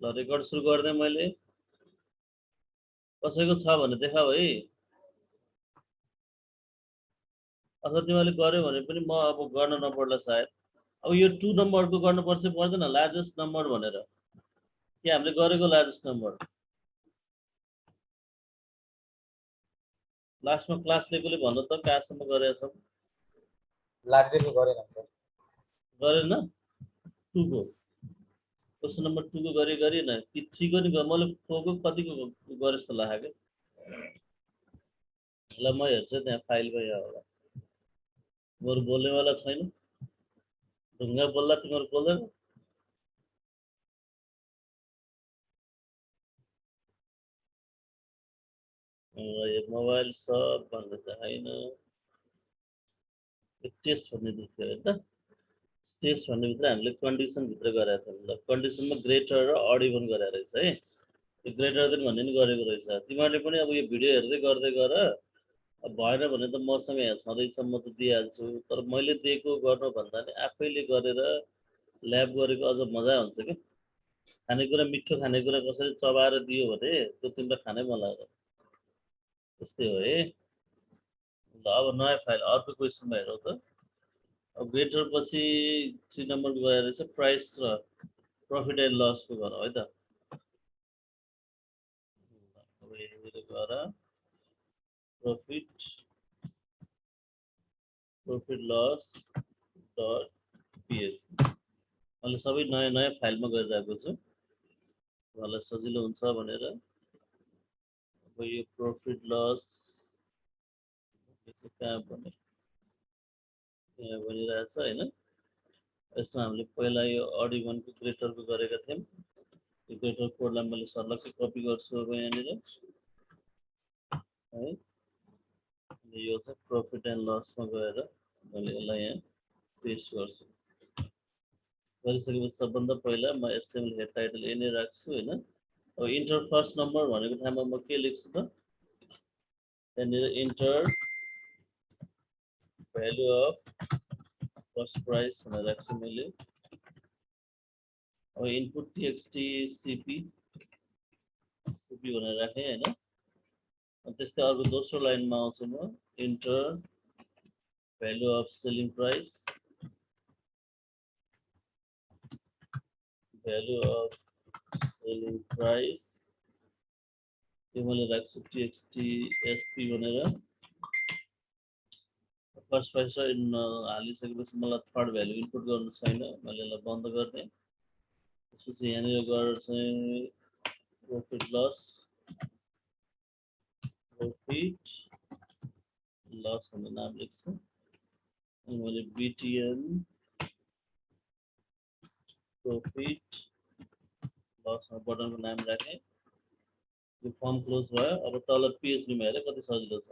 ल रेकर्ड सुरु गर्दै मैले कसैको छ भने देखाऊ है अथवा तिमीले गर्यो भने पनि म अब गर्न नपर्ला सायद अब यो 2 नम्बरको गर्नुपर्छ पर्दैन लार्जेस्ट नम्बर भनेर के हामीले गरेको लार्जेस्ट नम्बर लास्टमा क्लास लेकोले भन्नु त कहाँसम्म गरेका छौ लार्जेली गरेन त गरेन 2 को क्वेशन नम्बर 2 को गरी न कि 3 को नि मैले 4 को कतिको गरे जस्तो लाग्यो ल म हेर्छु त्यहाँ फाइलमा यहाँ होला बरु बोल्नेवाला छैन ढुङ्गा बोल्ला तिमीहरू बोल्दैन यो मोबाइल सब भन्ने चाहिँ होइन टेस्ट भन्ने देख्यो होइन त टेस्ट भन्ने भित्र हामीले कन्डिसन भित्र गरेका थियौँ ल कन्डिसनमा ग्रेटर र अड इभन गरेर रहेछ है यो ग्रेटर देन भन्ने नि गरेको रहेछ तिमीहरूले पनि अब यो भिडियो हेर्दै गर्दै गर अब भएन भने त मसँग यहाँ छँदैछ म त दिइहाल्छु तर मैले दिएको गर्नुभन्दा नि आफैले गरेर ल्याब गरेको अझ मजा हुन्छ कि खानेकुरा मिठो खानेकुरा कसरी चबाएर दियो भने त्यो तिमीलाई खानै मन लाग्छ त्यस्तै हो है ल अब नयाँ फाइल अर्को क्वेसनमा हेरौँ त अब ग्रेटर पछि 3 नम्बर गएर चाहिँ प्राइस र प्रफिट एन्ड लसको गरौँ है त अब यहाँनिर गएर प्रफिट लस डट पिएचपी मैले सबै नयाँ नयाँ फाइलमा गरिरहेको छु मलाई सजिलो हुन्छ भनेर अब यो प्रफिट लस कहाँ भने यहाँ भनिरहेछ होइन यसमा हामीले पहिला यो अड इभनको ग्रेटरको गरेका थियौँ यो ग्रेटर कोडलाई मैले सर्लक्कै कपी गर्छु अब यहाँनिर है यो चाहिँ प्रफिट एन्ड लसमा गएर मैले यसलाई यहाँ पेस्ट गर्छु गरिसकेपछि सबभन्दा पहिला म एसएमएल हेड टाइटल यही नै राख्छु होइन अब इन्टर फर्स्ट नम्बर भनेको ठाउँमा म के लेख्छु त त्यहाँनिर enter value of first price भनेर राख्छु मैले अब इनपुट टीएक्सटी सीपी भनेर राखेँ होइन त्यस्तै अर्को दोस्रो लाइनमा आउँछु म enter value of selling price यो मैले राख्छु टीएक्सटी एसपी भनेर फर्स्ट प्राइस हालिसकेपछि मलाई थर्ड भ्यालु इनपुट गर्नु छैन मैले यसलाई बन्द गर्ने त्यसपछि यहाँनिर गएर चाहिँ प्रफिट लस भन्ने नाम लेख्छु अनि मैले बिटिएन प्रफिट लस बटनको नाम राखेँ यो फर्म क्लोज भयो अब तल पिएचडीमा हेरेँ कति सजिलो छ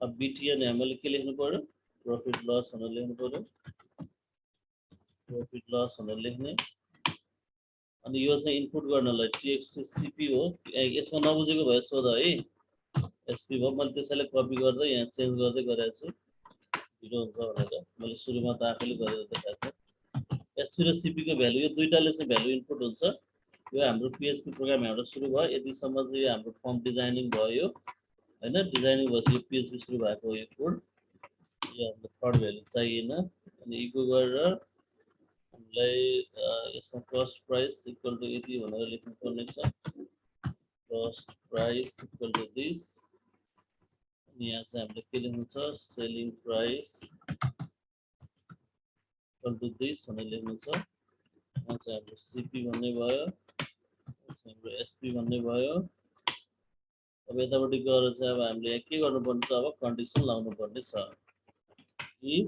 अब बिटिएन यहाँ मैले के लेख्नु पर्यो प्रफिट लस भनेर लेख्नु पर्यो प्रफिट लस भनेर लेख्ने अनि यो चाहिँ इनपुट गर्नलाई टीएक्सटी सीपी हो यसमा नबुझेको भए सोध है एसपी भयो मैले त्यसैलाई कपी गर्दै यहाँ चेन्ज गर्दै गरेको छु ढिलो हुन्छ भनेर मैले सुरुमा त आफैले गरेर देखाएको थिएँ एसपी र सीपीको भ्यालु यो दुईटाले चाहिँ भ्यालु इनपुट हुन्छ यो हाम्रो पिएचपी प्रोग्राम यहाँबाट सुरु भयो यतिसम्म चाहिँ यो हाम्रो फर्म डिजाइनिङ भयो होइन डिजाइनिङ भएपछि यो पिएचपी सुरु भएको यो कोड यो हाम्रो थर्ड भ्यालु चाहिएन अनि इको गरेर हामीलाई यसमा कस्ट प्राइस इक्वल टु यति भनेर लेख्नुपर्ने छ cost price equal to this अनि यहाँ चाहिँ हामीले के लेख्नु छ selling price equal to this भनेर लेख्नु छ यहाँ चाहिँ हाम्रो सिपी भन्ने भयो हाम्रो एसपी भन्ने भयो अब यतापट्टि गएर चाहिँ अब हामीले यहाँ के गर्नुपर्ने छ अब कन्डिसन लाउनु पर्ने छ if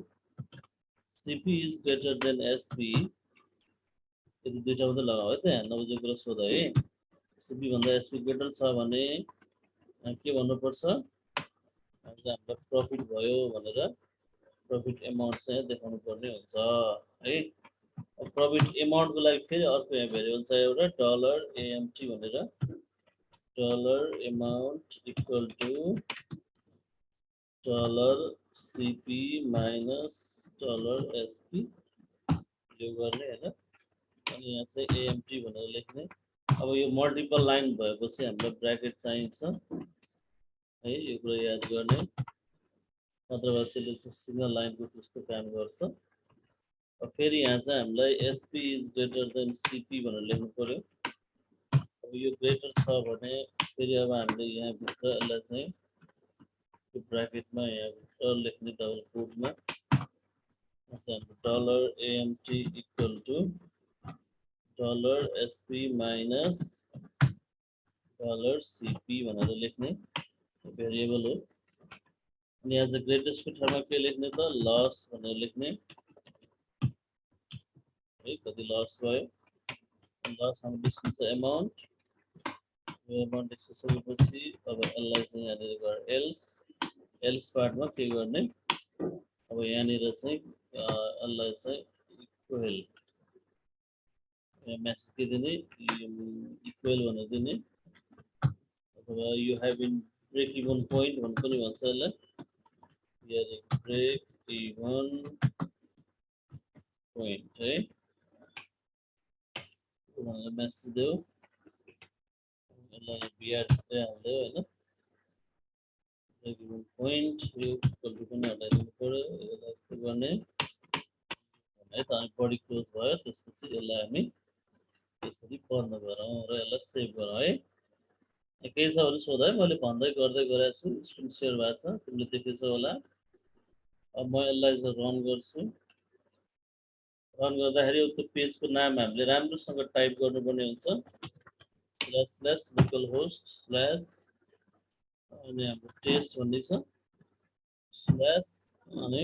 CP is greater than SP यदि दुईटा मात्रै लगाऊ है त यहाँ नबुझेको कुरा सोध है सीपी भन्दा एसपी ग्रेटर छ भने के भन्नुपर्छ हाम्रो प्रफिट भयो भनेर प्रफिट एमाउन्ट चाहिँ देखाउनु पर्ने हुन्छ है प्रफिट एमाउन्टको लागि फेरि अर्को यहाँ भेरिएबल छ एउटा डलर एएमटी भनेर dollar amount equal to dollar CP minus dollar SP यो गर्ने होइन अनि यहाँ चाहिँ एएमटी भनेर लेख्ने अब यो मल्टिपल लाइन भएपछि हामीलाई ब्र्याकेट चाहिन्छ है, यो कुरा याद गर्ने, नत्रभए त्यसले चाहिँ सिंगल लाइनको जस्तो काम गर्छ। अब फेरि यहाँ चाहिँ हामीलाई SP is greater than CP भनेर लेख्नु पर्यो। अब यो ग्रेटर छ भने फेरि अब हामीले यहाँभित्र यसलाई चाहिँ यो ब्र्याकेटमा यहाँभित्र लेख्ने डबल कोटमा $AMT equal to $SP minus $CP भनेर लेख्ने भेरिएबल हो। अनि यहाँ चाहिँ ग्रेटेस्टको ठाउँमा के लेख्ने त लस भनेर लेख्ने है, कति लस भयो, लस हाम्रो डिस्टेन्स एमाउन्ट, यो एमाउन्ट डिस्कसपछि अब यसलाई चाहिँ यहाँनिर गरेर एल्स पार्टमा के गर्ने, अब यहाँनिर चाहिँ यसलाई चाहिँ इक्वल म्यासेज के दिने, इक्वल भनेर दिने, अथवा you have in break even point भन्ने पनि भन्छ यसलाई, ब्रेक इभन पोइन्ट है भनेर म्यासेज दियो, यसलाई बिआर चाहिँ हाल्यो होइन, ब्रेक इभन पोइन्ट यो इक्वल टु पनि हटाइदिनु पर्यो, यसलाई यस्तो गर्ने है त। अनि बडी क्लोज भयो, त्यसपछि यसलाई हामी यसरी बन्द गरौँ र यसलाई सेभ गरौँ है। केही छ भने सोध है, मैले भन्दै गर्दै गएको छु, स्क्रिन सेयर भएको छ, तिमीले देखेछौ होला। अब म यसलाई चाहिँ रन गर्छु। रन गर्दाखेरि त्यो पेजको नाम हामीले राम्रोसँग टाइप गर्नुपर्ने हुन्छ, //localhost/ अनि हाम्रो टेस्ट भन्ने छ स्ल्यास, अनि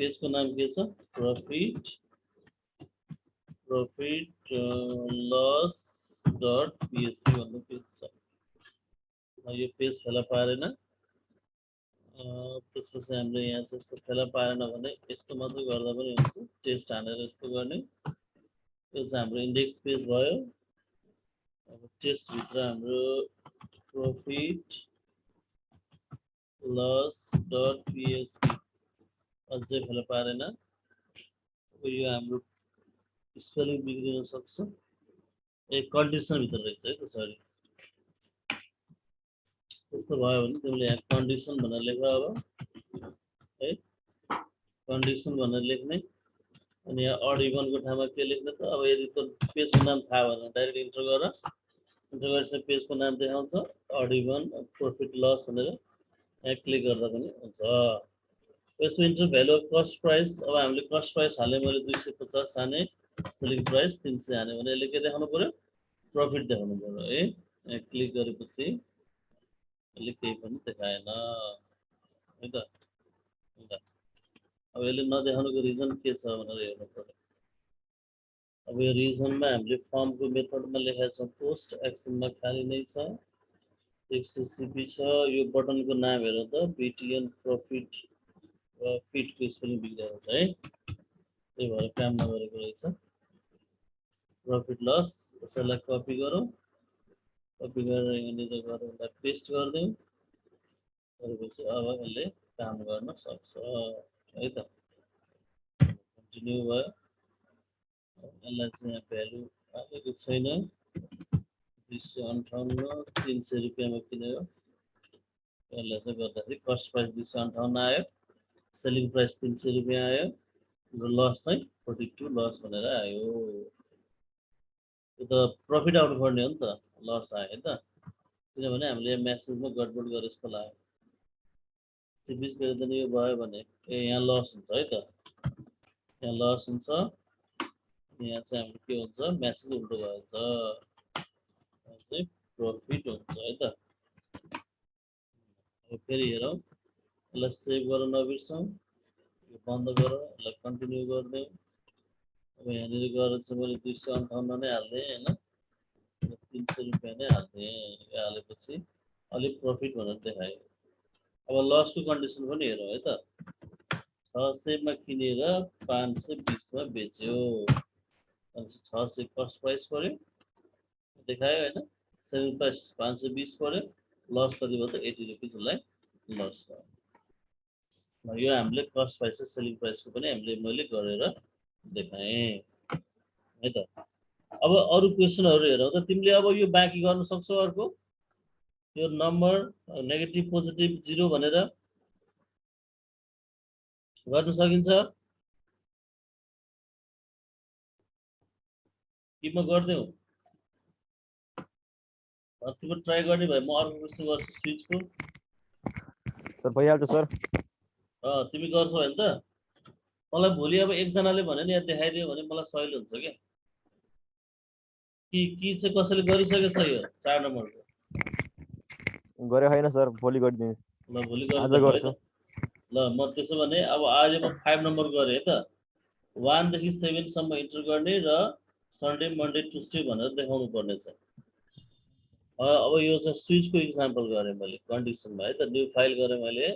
पेजको नाम के छ प्रॉफिट loss.php भन्ने पेज छ। यो पेज फेला पारेन, त्यसपछि हामीले यहाँ चाहिँ यस्तो फेला पारेन भने यस्तो मात्रै गर्दा पनि हुन्छ, टेस्ट हानेर यस्तो गर्ने। यो चाहिँ हाम्रो इन्डेक्स पेज भयो। अब टेस्टभित्र हाम्रो प्रॉफिट loss.php अझै फेला पारेन, यो हाम्रो स्पेलिङ बिग्रिन सक्छ, एक कन्डिसन भित्र रहेछ है त्यसरी। त्यस्तो भयो भने तिमीले यहाँ कन्डिसन भनेर लेख अब है, कन्डिसन भनेर लेख्ने। अनि यहाँ अड इभनको ठाउँमा के लेख्ने त, अब यदि त पेजको नाम थाहा भएन डाइरेक्ट इन्टर गर, इन्टर गरेपछि पेजको नाम देखाउँछ अड इभन प्रॉफिट लस भनेर, यहाँ क्लिक गर्दा पनि हुन्छ। यसको enter value of cost price, अब हामीले कस्ट प्राइस हाले, मैले 250 हाने, सेलिङ प्राइस 300 हाने भने यसले के देखाउनु पर्यो, प्रॉफिट देखाउनु पर्यो है। यहाँ क्लिक गरेपछि यसले केही पनि देखाएन है त। अब यसले नदेखाउनुको रिजन के छ भनेर हेर्नु पर्यो। अब यो रिजनमा हामीले फर्मको मेथडमा लेखेका छौँ, पोस्ट एक्सनमा खाली नै छ, एक्ससीपी छ, यो बटनको नाम हेर त बीटीएन प्रॉफिट फिटको स्पेलिङ बिग्रेको छ है, त्यही भएर काम नगरेको रहेछ। प्रॉफिट लस यसलाई कपी गरौँ, कपी गरेर यहाँनिर गएर यसलाई पेस्ट गरिदिउँ, गरेपछि अब यसले काम गर्न सक्छ है त। कन्टिन्यू भयो, यसलाई चाहिँ यहाँ भ्यालु हालेको छैन, 258 300 रुपियाँमा किनेको, यसलाई चाहिँ गर्दाखेरि कस्ट प्राइस 258 आयो, सेलिङ प्राइस 300 रुपियाँ आयो र लस चाहिँ 42 लस भनेर आयो। यो त प्रॉफिट आउनु पर्ने हो नि त, लस आयो है त, किनभने हामीले मेसेजमा गडबड गरे जस्तो लाग्यो। 20 गरिदिने यो भयो भने यहाँ लस हुन्छ है त, यहाँ लस हुन्छ, यहाँ चाहिँ हाम्रो के हुन्छ, मेसेज उल्टो भएछ, यहाँ चाहिँ प्रॉफिट हुन्छ है त। अब फेरि हेरौँ, यसलाई सेभ गर्न नबिर्सौँ, यो बन्द गर, यसलाई कन्टिन्यू गरिदिउँ। अब यहाँनिर गएर चाहिँ मैले 258 नै हाल्दिएँ होइन, 300 रुपियाँ नै हाल्दिएँ, यो हालेपछि अलिक प्रॉफिट भनेर देखायो। अब लसको कन्डिसन पनि हेरौँ है त, 600 मा किनेर 520 मा बेच्यो, 600 कस्ट प्राइस पर्यो देखायो होइन, सेलिङ प्राइस 520 पर्यो, लस कति भयो त 80 रुपियाँ उसलाई लस भयो। यो हामीले कस्ट प्राइस र सेलिङ प्राइसको पनि हामीले मैले गरेर देखाएँ है त। अब अरु क्वेशनहरु हेरौँ त तिमीले अब यो बाँकी गर्न सक्छौ अर्को यो नम्बर नेगेटिभ पोजिटिभ 0 भनेर गर्न सकिन्छ कि म गर्दै हुँ तिम्रो ट्राई गर्ने भए म अर्को क्वेशन गर्छु स्विचको सर भइहाल्छ सर तिमी गर्छौ हैन त मलाई भोलि अब एकजनाले भने नि यहाँ देखाइदियो भने मलाई सजिलो हुन्छ क्या कि चाहिँ कसैले गरिसकेछ यो 4 नम्बरको गरे होइन सर भोलि गरिदिनु ल भोलि आज गर्नु गर्छु ल म त्यसो भने अब आज म 5 नम्बर गरे है त 1 देखि 7 सम्म इन्टर गर्ने र सन्डे मन्डे ट्युसडे भनेर देखाउनु पर्ने छ अब यो चाहिँ स्विचको एक्जाम्पल गरे मैले कन्डिसनमा है त न्यू फाइल गरे मैले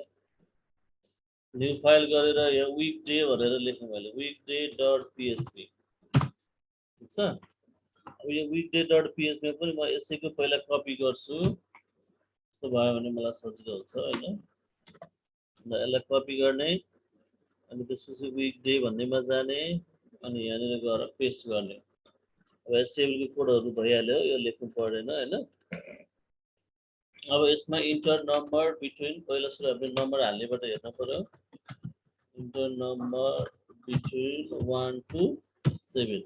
न्यू फाइल गरेर यहाँ विक डे भनेर लेखेँ मैले विक डे डट पीएचपी ठीक छ अब यो विक डे डट पीएचपी मा पनि म यसैको पहिला कपी गर्छु त्यस्तो भयो भने मलाई सजिलो हुन्छ हैन ल यसलाई कपी गर्ने अनि त्यसपछि विक डे भन्नेमा जाने अनि यहाँनिर गएर पेस्ट गर्ने अब एचटीएमएल को कोडहरु भइहाल्यो यो लेख्नु पर्दैन हैन अब यसमा इन्टर नम्बर बिट्विन पहिला सुरु हामीले नम्बर हाल्नेबाट हेर्न पर्यो इन्टर नम्बर बिट्विन 1 to 7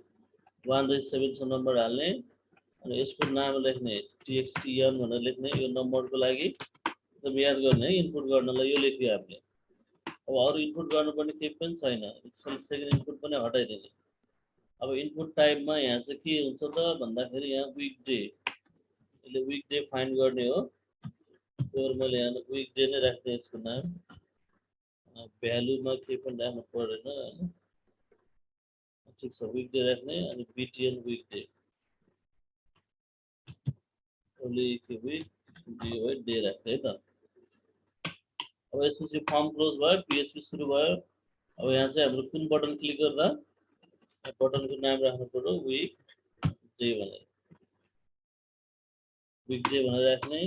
1 देखि 7 सम्म नम्बर हाल्ने अनि यसको नाम लेख्ने txtn भनेर लेख्ने यो नम्बरको लागि एकदम याद गर्ने इनपुट गर्नलाई यो लेख्यो हामीले अब अरु इनपुट गर्नुपर्ने केही पनि छैन यसको सेकेन्ड इनपुट पनि हटाइदिने अब इनपुट टाइपमा यहाँ चाहिँ के हुन्छ त भन्दाखेरि यहाँ विक डे यसले विक डे फाइन्ड गर्ने हो त्यो मैले यहाँ विक डे नै राख्ने यसको नाम भ्यालुमा केही पनि राख्नु पर्दैन हैन ठीक छ विक डे राख्ने अनि BTN weekday only weekday राख्ने है त अब यसपछि फर्म क्लोज भयो पीएचपी सुरु भयो अब यहाँ चाहिँ हाम्रो कुन बटन क्लिक गर्दा बटनको नाम राख्नु पर्यो विक डे भनेर राख्ने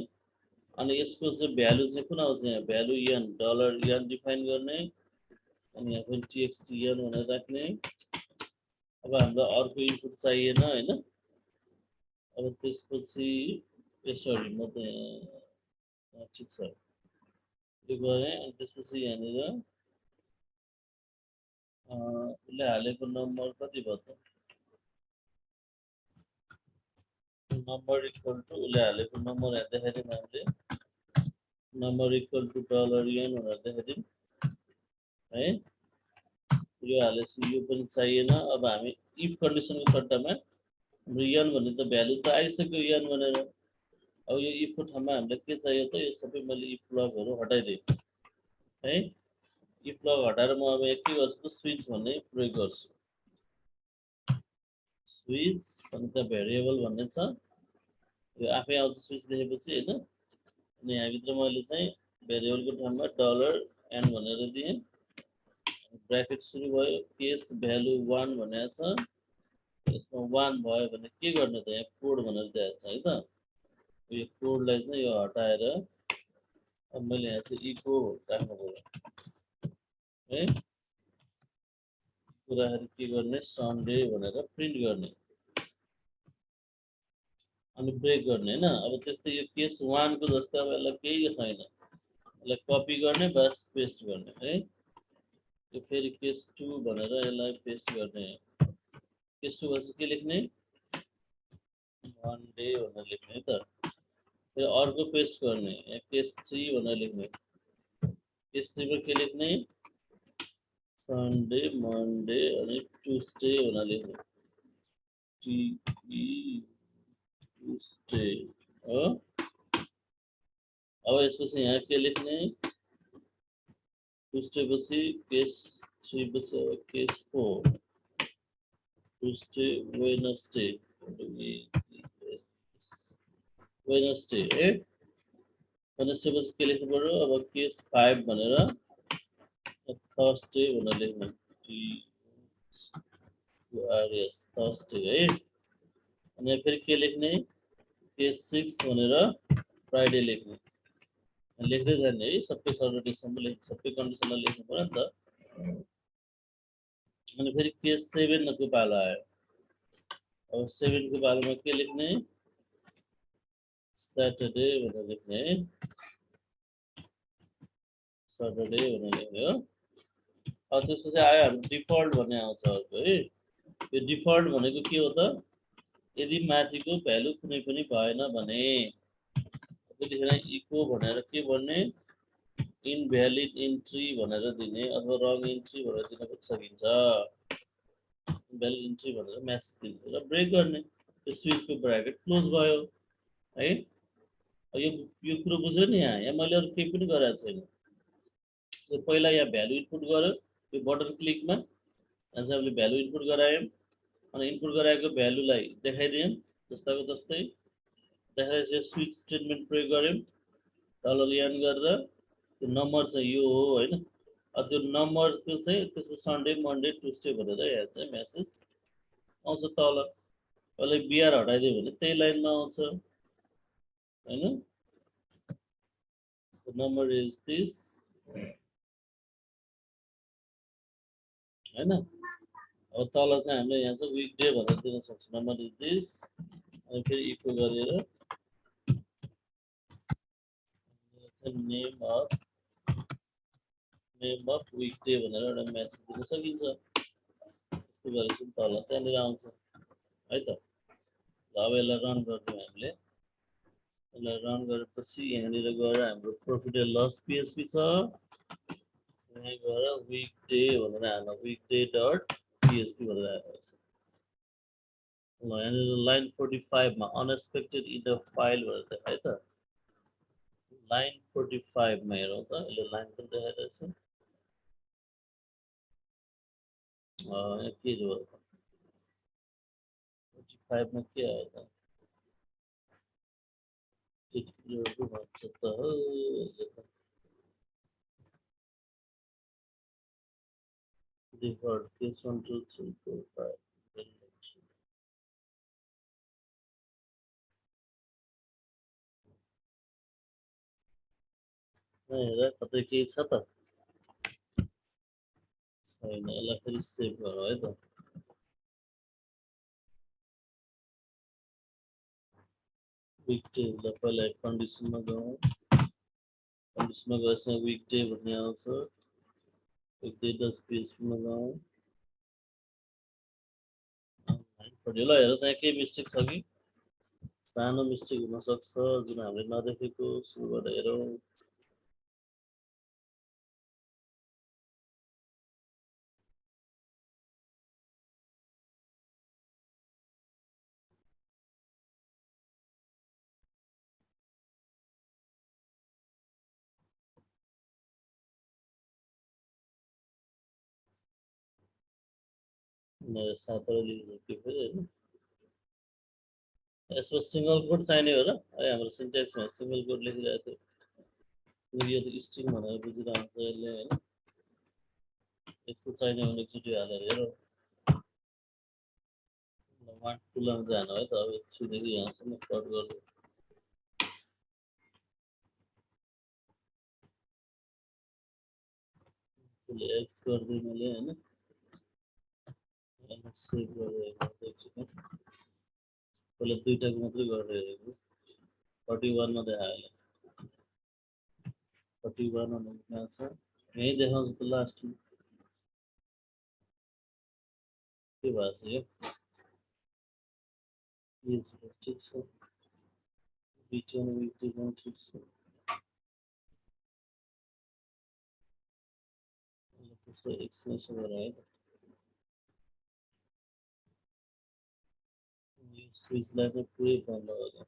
अनि यसको चाहिँ भ्यालु चाहिँ कुन आउँछ यहाँ value N dollar N define गर्ने अनि यहाँ पनि txtn भनेर राख्ने अब हामीलाई अर्को इनपुट चाहिएन हैन अब त्यसपछि यसरी म त ठीक छ यो गरे अनि त्यसपछि यहाँनिर उसले हालेको नम्बर कति भयो त नम्बर इक्वल टु उसले हालेको नम्बर यहाँ देखाइदिउँ हामीले number equal to dollar N भनेर देखाइदिउँ है यो हालेपछि यो पनि चाहिएन अब हामी इफ कन्डिसनको सट्टामा हाम्रो एन भन्ने त भ्यालु त आइसक्यो एन भनेर अब यो इफको ठाउँमा हामीलाई के चाहियो त यो सबै मैले इफ ब्लकहरु हटाइदिएँ है इफ ब्लक हटाएर म अब के गर्छु त स्विच भन्ने प्रयोग गर्छु स्विच अनि त भेरिएबल भन्ने छ यो आफै आउँछ स्विच लेखेपछि हैन अनि यहाँभित्र मैले चाहिँ भेरिएबलको ठाउँमा डलर एन भनेर दिएँ ब्र्याकेट सुरु भयो केस भ्यालु 1 भनेको छ यसमा 1 भयो भने के गर्ने त यहाँ कोड भनेर दिएको छ है त यो कोडलाई चाहिँ यो हटाएर अब मैले यहाँ चाहिँ इको राख्नु पर्यो है राखेर के गर्ने सन्डे भनेर प्रिन्ट गर्ने अनि ब्रेक गर्ने हैन अब त्यस्तै यो केस 1 को जस्तै अब यसलाई केही छैन यसलाई कपी गर्ने बस पेस्ट गर्ने है यो फेरि केस 2 भनेर यसलाई पेस्ट गर्ने केस 2 भएपछि के लेख्ने मन्डे भनेर लेख्ने है त फेरि अर्को पेस्ट गर्ने यहाँ केस 3 भनेर लेख्ने केस 3 मा के लेख्ने सन्डे मन्डे अनि ट्युसडे भनेर लेख्ने ट्युसडे हो अब यसपछि यहाँ के लेख्ने ट्युसडे पछि केस 3 पछि केस 4 ट्युसडे वेडनेसडे वेडनेसडे है वेडनेसडे पछि के लेख्नु पर्यो अब केस 5 भनेर थर्सडे भनेर लेख्ने THURS थर्सडे है अनि फेरि के लेख्ने केस 6 भनेर फ्राइडे लेख्ने लेख्दै जाने है सबै सटरडेसम्म सबै कन्डिसनलाई लेख्नु पर्यो नि त अनि फेरि केस 7 को पालो आयो अब अब 7 को बारेमा के लेख्ने सैटरडे भनेर लेख्ने सैटरडे भनेर लेख्ने हो अब त्यसपछि आयो हाम्रो डिफल्ट भन्ने आउँछ अर्को है यो डिफल्ट भनेको के हो त यदि माथिको भ्यालु कुनै पनि भएन भने त्यतिखेर इको भनेर के भन्ने इनभ्यालिड इन्ट्री भनेर दिने अथवा रङ इन्ट्री भनेर दिन पनि सकिन्छ इनभ्यालिड इन्ट्री भनेर म्यासेज दिने र ब्रेक गर्ने त्यो स्विचको ब्राकेट क्लोज भयो है यो कुरो बुझ्यो नि यहाँ मैले अरू केही पनि गरेको छैन यो पहिला यहाँ भ्यालु इनपुट गर्यो यो बटन क्लिकमा यहाँ चाहिँ हामीले भ्यालु इनपुट गरायौँ अनि इनपुट गराएको भ्यालुलाई देखाइदियौँ जस्ताको जस्तै देखाएपछि स्विच स्टेटमेन्ट प्रयोग गऱ्यौँ तल ल्यान गरेर त्यो नम्बर चाहिँ यो हो होइन त्यो नम्बरको चाहिँ त्यसको सन्डे मन्डे ट्युसडे भनेर यहाँ चाहिँ म्यासेज आउँछ तल अहिले बिआर हटाइदियो भने त्यही लाइनमा आउँछ होइन नम्बर इज दिस होइन अब तल चाहिँ हामीले यहाँ चाहिँ विकडे भनेर दिन सक्छौँ नम्बर इज दिस अनि फेरि इक्वल गरेर नेम अफ विकडे भनेर एउटा म्यासेज दिन सकिन्छ त्यस्तो गरेपछि तल त्यहाँनिर आउँछ है त अब यसलाई रन गरिदिउँ हामीले यसलाई रन गरेपछि यहाँनिर गएर हाम्रो प्रफिट एन्ड लस पिएचपी छ यहाँ गएर विकडे भनेर हाल्नु विकडे डट पिएचपी भनेर आएको छ ल यहाँनिर लाइन 45 मा अनएक्सपेक्टेड इन द फाइल भनेर देखायो त लाइन 45 मा हेरौँ त यसले लाइन पनि देखाइरहेछ यहाँ के हो 45 मा के आयो त भन्छ त default case 1 2 3 4 5 हेर कतै केही छ त छैन यसलाई फेरि सेभ गरौँ है त विकडे पहिला कन्डिसनमा जाउँ कन्डिसनमा गएपछि विकडे भन्ने आउँछ विकडे डट पिएचपीमा जाउँ ल हेर त्यहाँ केही मिस्टेक छ कि सानो मिस्टेक हुनसक्छ जुन हामीले नदेखेको सुरुबाट हेरौँ सातवटा लेखिसक्यो फेरि होइन यसमा सिङ्गल कोड चाहिने हो र है हाम्रो सिन्ट्याक्समा सिङ्गल कोड लेखिरहेको थियो यो त स्ट्रिङ भनेर बुझिरहन्छ यसले होइन यस्तो चाहिने भने एकचोटि हालेर हेरौँ वान टुलामा जानु है त अब एकछिनदेखि यहाँसम्म कट गर्नु एक्स गरिदिएँ मैले होइन सेभ गरेर पहिला दुईटाको मात्रै गरेर हेरेको 41 मा देखायो 41 मा कहाँ छ यहीँ देखाउँछ त लास्टमा के भएको छ यो ठिक छ बिचमा ठिक छ त्यसको एक्सप्लेनेसन गरौँ है यो स्विचलाई चाहिँ पुरै बन्द गरौँ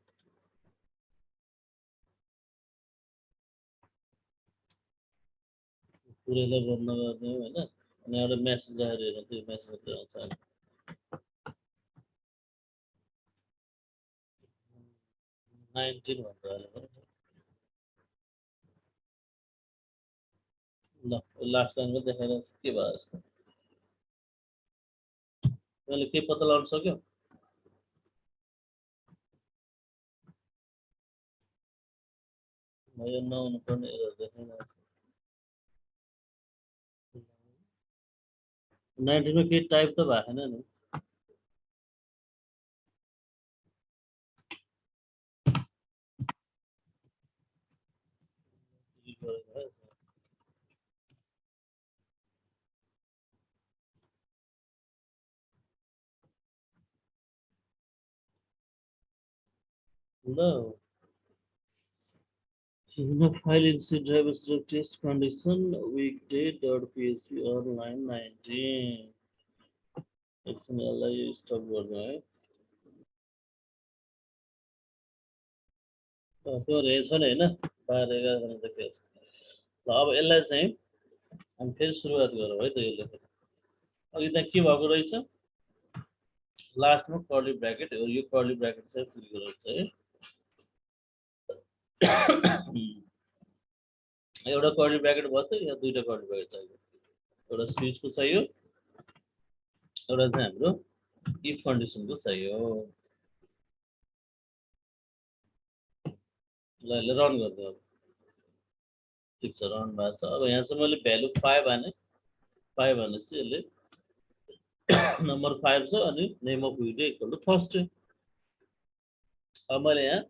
पुरैलाई बन्द गरिदिउँ होइन अनि एउटा म्यासेज आएर हेरौँ त्यो म्यासेज मात्रै आउँछ 19 भनेर हालेको ल लास्ट लाइनमा देखाइरहेको छ के भयो जस्तो मैले के पत्ता लगाउन सक्यो यो नहुनु पर्ने एरर देखाइरहेको छ 19 मा केही टाइप त भएको छैन नि ल in a file inside JavaScript test condition weekday.php or line 19 XML लाई स्टप गर्नु है त्यो रहेछ नि हैन 12 11 जना त ल अब यसलाई चाहिँ हामी फेरि सुरुवात गरौँ है त यसले अघि त्यहाँ के भएको रहेछ लास्टमा कर्ली ब्र्याकेट यो कर्ली ब्र्याकेट चाहिँ पुगेको रहेछ है एउटा कर्ली ब्र्याकेट भयो त या दुईटा कर्ली ब्र्याकेट चाहियो एउटा स्विचको चाहियो एउटा चाहिँ हाम्रो इफ कन्डिसनको चाहियो ल यसले रन गर्दै अब ठिक छ रन भएको छ अब यहाँ चाहिँ मैले भ्यालु 5 हाने 5 भनेपछि यसले नम्बर 5 छ अनि name of video equal to first अब मैले यहाँ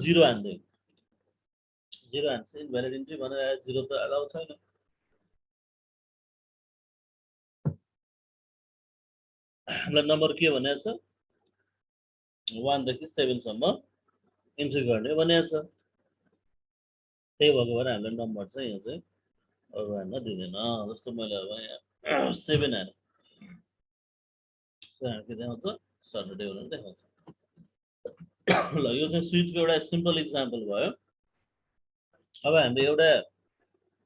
0 हान्दै 0 हान्छ इनभ्यालिड इन्ट्री भनेर 0 त अलाउ छैन हामीलाई नम्बर के भनेको छ 1 देखि 7 सम्म इन्ट्री गर्ने भनेको छ त्यही भएको भएर हामीलाई नम्बर चाहिँ यहाँ चाहिँ अरु हान्न दिँदैन जस्तो मैले अब यहाँ 7 हाने के देखाउँछ सटरडे भनेर देखाउँछ ल यो चाहिँ स्विचको एउटा सिम्पल इक्जाम्पल भयो अब हामीले एउटा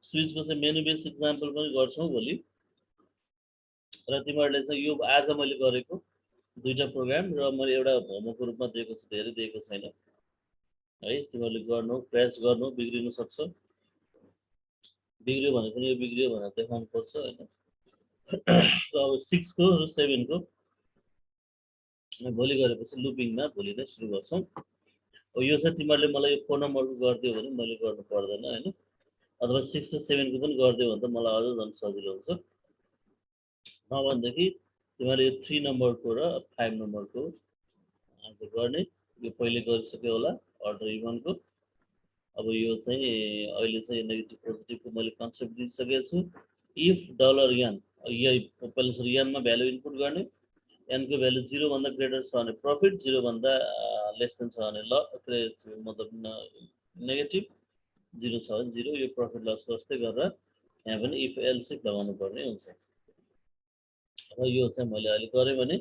स्विचको चाहिँ मेनु बेस इक्जाम्पल पनि गर्छौँ भोलि र तिमीहरूले चाहिँ यो आज मैले गरेको दुईटा प्रोग्राम र मैले एउटा होमवर्कको रूपमा दिएको छु धेरै दिएको छैन है तिमीहरूले गर्नु प्रयास गर्नु बिग्रिन सक्छ बिग्रियो भने पनि यो बिग्रियो भनेर देखाउनु पर्छ हैन अब 6 को र 7 को भोलि गरेपछि लुपिङमा भोलि नै सुरु गर्छौँ अब यो चाहिँ तिमीहरूले मलाई यो 4 नम्बरको गरिदियो भने मैले गर्नु पर्दैन हैन अथवा 6 र 7 को पनि गरिदियो भने त मलाई अझ झन् सजिलो हुन्छ नभनेदेखि तिमीहरूले यो 3 नम्बरको र 5 नम्बरको आज गर्ने यो पहिले गरिसक्यो होला अर्डर इभनको अब यो चाहिँ अहिले चाहिँ नेगेटिभ पोजिटिभको मैले कन्सेप्ट दिइसकेको छु इफ डलर n यही पहिला सुरु n मा भ्यालु इनपुट गर्ने n को भ्यालु 0 भन्दा ग्रेटर छ भने प्रफिट 0 भन्दा लेस देन छ भने मतलब नेगेटिभ 0 छ भने 0 यो प्रफिट लस जस्तै गरेर यहाँ पनि इफ एल्स इफ लगाउनु पर्ने हुन्छ अब यो चाहिँ मैले अहिले गरेँ भने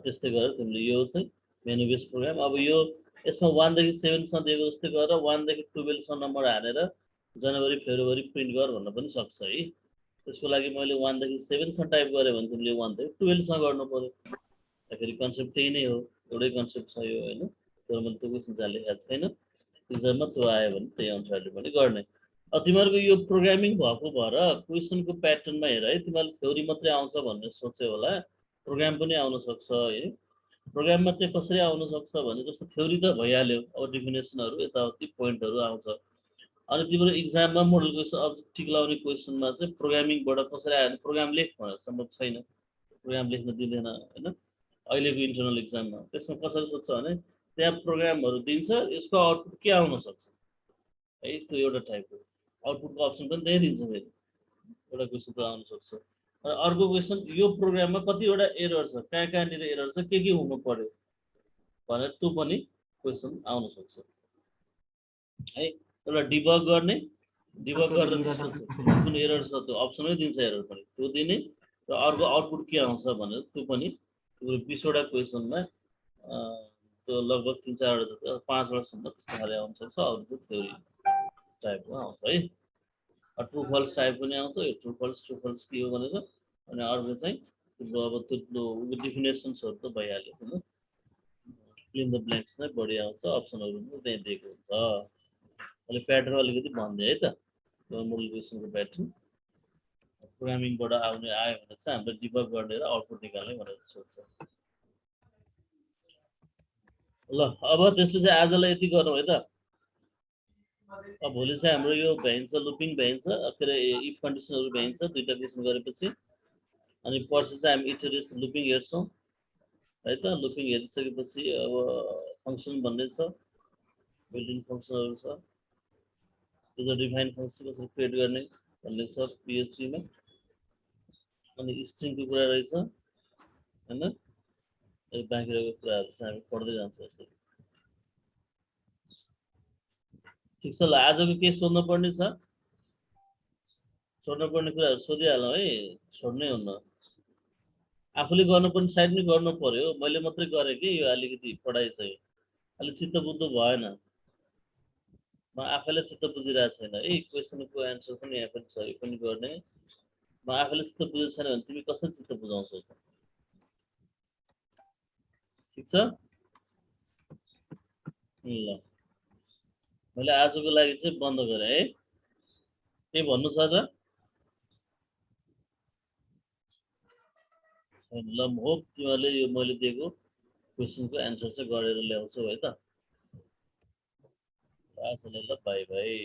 त्यस्तै गरेर तिमीले यो चाहिँ मेनु बेस प्रोग्राम अब यो यसमा 1 देखि 7 सम्म दिएको जस्तै गरेर 1 देखि 12 सम्म नम्बर हानेर जनवरी फेब्रुअरी प्रिन्ट गर भन्न पनि सक्छ है त्यसको लागि मैले 1 देखि 7 सम्म टाइप गरेँ भने तिमीले 1 देखि 12 सम्म गर्नु पर्यो फेरि कन्सेप्ट त्यही नै हो एउटै कन्सेप्ट छ यो हैन तर मैले त्यो क्वेसन चाहिँ लेखेको छैन एक्जाममा त्यो आयो भने त्यही अनुसारले पनि गर्ने अब तिमीहरूको यो प्रोग्रामिङ भएको भएर क्वेसनको प्याटर्नमा हेर है तिमीहरूले थ्योरी मात्रै आउँछ भन्ने सोच्यो होला प्रोग्राम पनि आउन सक्छ है प्रोग्राममा चाहिँ कसरी आउन सक्छ भने जस्तो थ्योरी त भइहाल्यो अब डेफिनेसनहरू यताउति पोइन्टहरू आउँछ अनि तिम्रो एक्जाममा मोडल क्वेसन अब टिक लगाउने क्वेसनमा चाहिँ प्रोग्रामिङबाट कसरी आयो भने प्रोग्राम लेख भनेर सम्भव छैन प्रोग्राम लेख्न दिँदैन हैन अहिलेको इन्टरनल एक्जाममा त्यसमा कसरी सोध्छ भने त्यहाँ प्रोग्रामहरू दिन्छ यसको आउटपुट के आउन सक्छ है त्यो एउटा टाइपको आउटपुटको अप्सन पनि त्यही दिन्छ फेरि एउटा क्वेसन त आउन सक्छ र अर्को क्वेसन यो प्रोग्राममा कतिवटा एरर छ कहाँनिर एरर छ के हुनु पर्यो भनेर त्यो पनि क्वेसन आउन सक्छ है एउटा डिबग गर्ने डिबग गरेर कुन एरर छ त्यो अप्सनै दिन्छ एरर पनि त्यो दिने र अर्को आउटपुट के आउँछ भनेर त्यो पनि 20 वटा क्वेसनमा त्यो लगभग 3-4 वटा 5 वटासम्म त्यस्तो खाले आउन सक्छ अरू चाहिँ थ्योरी टाइपको आउँछ है ट्रु फल्स टाइप पनि आउँछ यो ट्रु फल्स के हो भनेर अनि अर्को चाहिँ अब त्यो डेफिनेसन्सहरू त भइहाल्यो हैन फिल इन द ब्ल्याङ्क्स नै बढी आउँछ अप्सनहरू पनि त्यही दिएको हुन्छ अहिले प्याटर्न अलिकति भन्दै है त मोडल क्वेसनको प्याटर्न प्रोग्रामिङबाट आउने आयो भने चाहिँ हामीले डिबग गर्ने र आउटपुट निकाल्ने भनेर सोच्छ ल अब त्यसपछि आजलाई यति गरौँ है त अब भोलि चाहिँ हाम्रो यो भ्याइन्छ लुपिङ भ्याइन्छ के अरे इफ कन्डिसनहरू भ्याइन्छ दुईटा क्वेसन गरेपछि अनि पर्सि चाहिँ हामी इटरेसन लुपिङ हेर्छौँ है त लुपिङ हेरिसकेपछि अब फङ्सन भन्ने छ बिल्डिङ फङ्सनहरू छ त्यो डिफाइन फङ्सन कसरी क्रिएट गर्ने भन्ने छ पिएचपीमा अनि स्ट्रिङको कुरा रहेछ हैन बाँकी रहेको कुराहरू चाहिँ हामी पढ्दै जान्छौँ यसरी ठिक छ ल आजको के सोध्नु पर्ने छ सोध्नु पर्ने कुराहरू सोधिहालौँ है छोड्नै हुन्न आफूले गर्नुपर्ने साइड पनि गर्नु पर्यो मैले मात्रै गरेँ कि यो अलिकति पढाइ चाहिँ अलि चित्त बुझ्नु भएन म आफैलाई चित्त बुझिरहेको छैन है क्वेसनको एन्सर पनि यहाँ पनि छ यो पनि गर्ने म आफैलाई चित्त बुझेको छैन भने तिमी कसरी चित्त बुझाउँछौ त ठिक छ ल मैले आजको लागि चाहिँ बन्द गरेँ है के भन्नु छ त ल होप तिमीहरूले यो मैले दिएको क्वेसनको एन्सर चाहिँ गरेर ल्याउँछौ है त आजलाई ल बाई बाई